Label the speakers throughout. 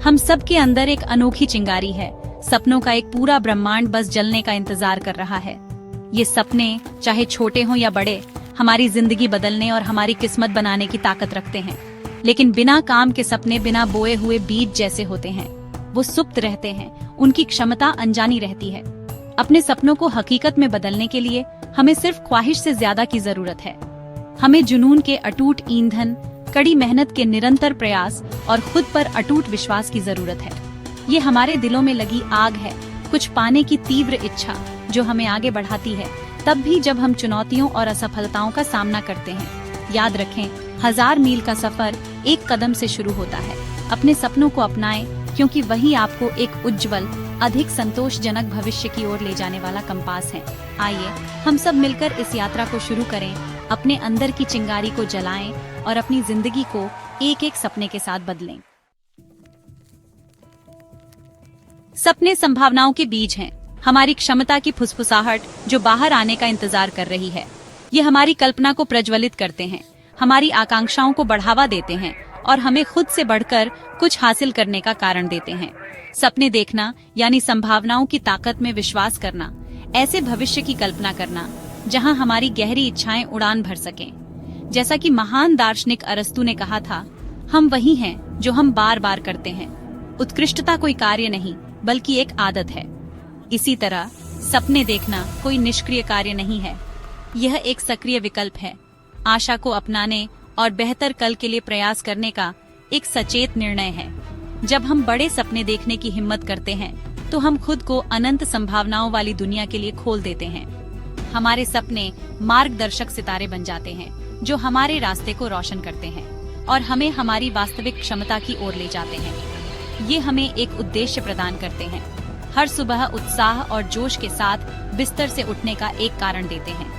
Speaker 1: हम सब के अंदर एक अनोखी चिंगारी है। सपनों का एक पूरा ब्रह्मांड बस जलने का इंतजार कर रहा है। ये सपने चाहे छोटे हों या बड़े, हमारी जिंदगी बदलने और हमारी किस्मत बनाने की ताकत रखते हैं। लेकिन बिना काम के सपने बिना बोए हुए बीज जैसे होते हैं। वो सुप्त रहते हैं, उनकी क्षमता अनजानी रहती है। अपने सपनों को हकीकत में बदलने के लिए हमें सिर्फ ख्वाहिश से ज्यादा की जरूरत है। हमें जुनून के अटूट ईंधन, कड़ी मेहनत के निरंतर प्रयास और खुद पर अटूट विश्वास की जरूरत है। ये हमारे दिलों में लगी आग है, कुछ पाने की तीव्र इच्छा जो हमें आगे बढ़ाती है, तब भी जब हम चुनौतियों और असफलताओं का सामना करते हैं। याद रखें, 1000 मील का सफर एक कदम से शुरू होता है। अपने सपनों को अपनाएं, क्योंकि वही आपको एक उज्जवल, अधिक संतोषजनक भविष्य की ओर ले जाने वाला कंपास है। आइए हम सब मिलकर इस यात्रा को शुरू करें, अपने अंदर की चिंगारी को जलाएं और अपनी जिंदगी को एक एक सपने के साथ बदलें। सपने संभावनाओं के बीज हैं, हमारी क्षमता की फुसफुसाहट जो बाहर आने का इंतजार कर रही है। ये हमारी कल्पना को प्रज्वलित करते हैं, हमारी आकांक्षाओं को बढ़ावा देते हैं और हमें खुद से बढ़कर कुछ हासिल करने का कारण देते हैं। सपने देखना यानी संभावनाओं की ताकत में विश्वास करना, ऐसे भविष्य की कल्पना करना जहां हमारी गहरी इच्छाएं उड़ान भर सकें। जैसा कि महान दार्शनिक अरस्तु ने कहा था, हम वही हैं जो हम बार बार करते हैं। उत्कृष्टता कोई कार्य नहीं बल्कि एक आदत है। इसी तरह सपने देखना कोई निष्क्रिय कार्य नहीं है, यह एक सक्रिय विकल्प है। आशा को अपनाने और बेहतर कल के लिए प्रयास करने का एक सचेत निर्णय है। जब हम बड़े सपने देखने की हिम्मत करते हैं तो हम खुद को अनंत संभावनाओं वाली दुनिया के लिए खोल देते हैं। हमारे सपने मार्गदर्शक सितारे बन जाते हैं जो हमारे रास्ते को रोशन करते हैं और हमें हमारी वास्तविक क्षमता की ओर ले जाते हैं। ये हमें एक उद्देश्य प्रदान करते हैं, हर सुबह उत्साह और जोश के साथ बिस्तर से उठने का एक कारण देते हैं।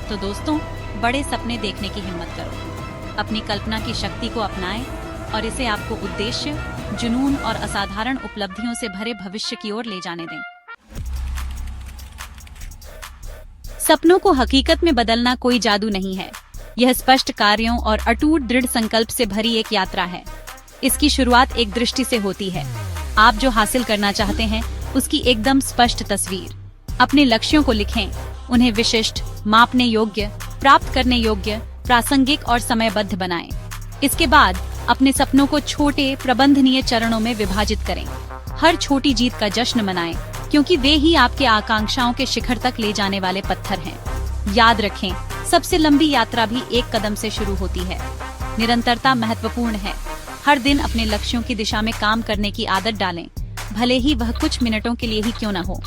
Speaker 1: तो दोस्तों, बड़े सपने देखने की हिम्मत करो, अपनी कल्पना की शक्ति को अपनाएं और इसे आपको उद्देश्य, जुनून और असाधारण उपलब्धियों से भरे भविष्य की ओर ले जाने दें। सपनों को हकीकत में बदलना कोई जादू नहीं है, यह स्पष्ट कार्यों और अटूट दृढ़ संकल्प से भरी एक यात्रा है। इसकी शुरुआत एक दृष्टि से होती है। आप जो हासिल करना चाहते हैं उसकी एकदम स्पष्ट तस्वीर। अपने लक्ष्यों को लिखें, उन्हें विशिष्ट, मापने योग्य, प्राप्त करने योग्य, प्रासंगिक और समयबद्ध बनाएं। इसके बाद अपने सपनों को छोटे, प्रबंधनीय चरणों में विभाजित करें। हर छोटी जीत का जश्न मनाएं, क्योंकि वे ही आपके आकांक्षाओं के शिखर तक ले जाने वाले पत्थर हैं। याद रखें, सबसे लंबी यात्रा भी एक कदम से शुरू होती है। निरंतरता महत्वपूर्ण है। हर दिन अपने लक्ष्यों की दिशा में काम करने की आदत डालें, भले ही वह कुछ मिनटों के लिए ही क्यों न हो।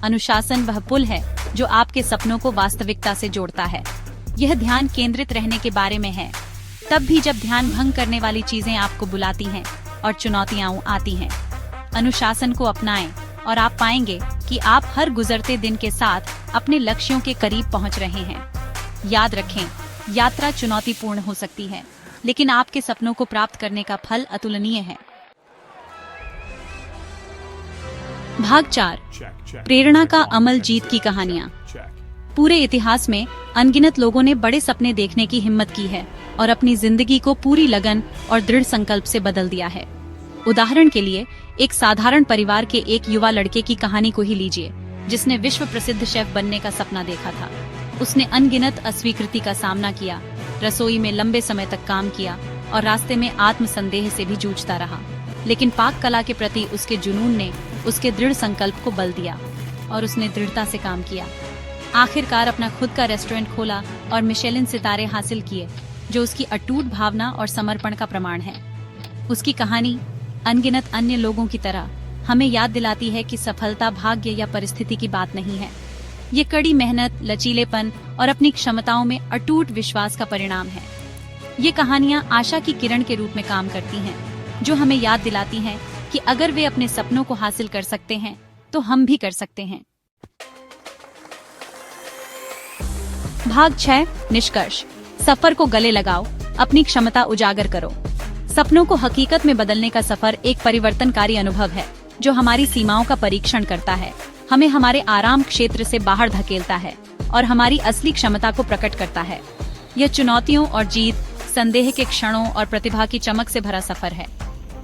Speaker 1: अनुशासन वह पुल है जो आपके सपनों को वास्तविकता से जोड़ता है। यह ध्यान केंद्रित रहने के बारे में है, तब भी जब ध्यान भंग करने वाली चीजें आपको बुलाती हैं और चुनौतियां आती हैं। अनुशासन को अपनाएं और आप पाएंगे कि आप हर गुजरते दिन के साथ अपने लक्ष्यों के करीब पहुंच रहे हैं। याद रखें, यात्रा चुनौतीपूर्ण हो सकती है, लेकिन आपके सपनों को प्राप्त करने का फल अतुलनीय है। भाग 4, प्रेरणा का अमल, जीत की कहानियां। पूरे इतिहास में अनगिनत लोगों ने बड़े सपने देखने की हिम्मत की है और अपनी जिंदगी को पूरी लगन और दृढ़ संकल्प से बदल दिया है। उदाहरण के लिए, एक साधारण परिवार के एक युवा लड़के की कहानी को ही लीजिए, जिसने विश्व प्रसिद्ध शेफ बनने का सपना देखा था। उसने अनगिनत अस्वीकृति का सामना किया, रसोई में लंबे समय तक काम किया और रास्ते में आत्मसंदेह से भी जूझता रहा। लेकिन पाक कला के प्रति उसके जुनून ने उसके दृढ़ संकल्प को बल दिया और उसने दृढ़ता से काम किया। आखिरकार अपना खुद का रेस्टोरेंट खोला और मिशेलिन सितारे हासिल किए, जो उसकी अटूट भावना और समर्पण का प्रमाण है। उसकी कहानी अनगिनत अन्य लोगों की तरह हमें याद दिलाती है कि सफलता भाग्य या परिस्थिति की बात नहीं है। ये कड़ी मेहनत, लचीलेपन और अपनी क्षमताओं में अटूट विश्वास का परिणाम है। ये कहानियां आशा की किरण के रूप में काम करती हैं, जो हमें याद दिलाती हैं कि अगर वे अपने सपनों को हासिल कर सकते हैं तो हम भी कर सकते हैं। भाग 6, निष्कर्ष। सफर को गले लगाओ, अपनी क्षमता उजागर करो। सपनों को हकीकत में बदलने का सफर एक परिवर्तनकारी अनुभव है, जो हमारी सीमाओं का परीक्षण करता है, हमें हमारे आराम क्षेत्र से बाहर धकेलता है और हमारी असली क्षमता को प्रकट करता है। यह चुनौतियों और जीत, संदेह के क्षणों और प्रतिभा की चमक से भरा सफर है।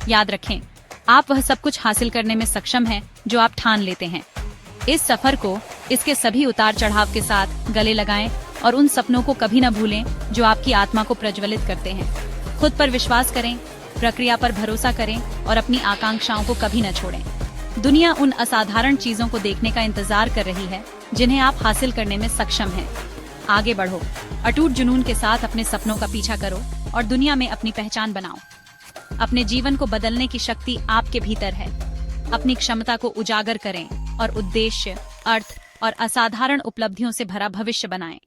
Speaker 1: याद रखें, आप वह सब कुछ हासिल करने में सक्षम हैं जो आप ठान लेते हैं। इस सफर को इसके सभी उतार चढ़ाव के साथ गले लगाएं और उन सपनों को कभी न भूलें जो आपकी आत्मा को प्रज्वलित करते हैं। खुद पर विश्वास करें, प्रक्रिया पर भरोसा करें और अपनी आकांक्षाओं को कभी न छोड़ें। दुनिया उन असाधारण चीजों को देखने का इंतजार कर रही है जिन्हें आप हासिल करने में सक्षम हैं। आगे बढ़ो, अटूट जुनून के साथ अपने सपनों का पीछा करो और दुनिया में अपनी पहचान बनाओ। अपने जीवन को बदलने की शक्ति आपके भीतर है। अपनी क्षमता को उजागर करें और उद्देश्य, अर्थ और असाधारण उपलब्धियों से भरा भविष्य बनाएं।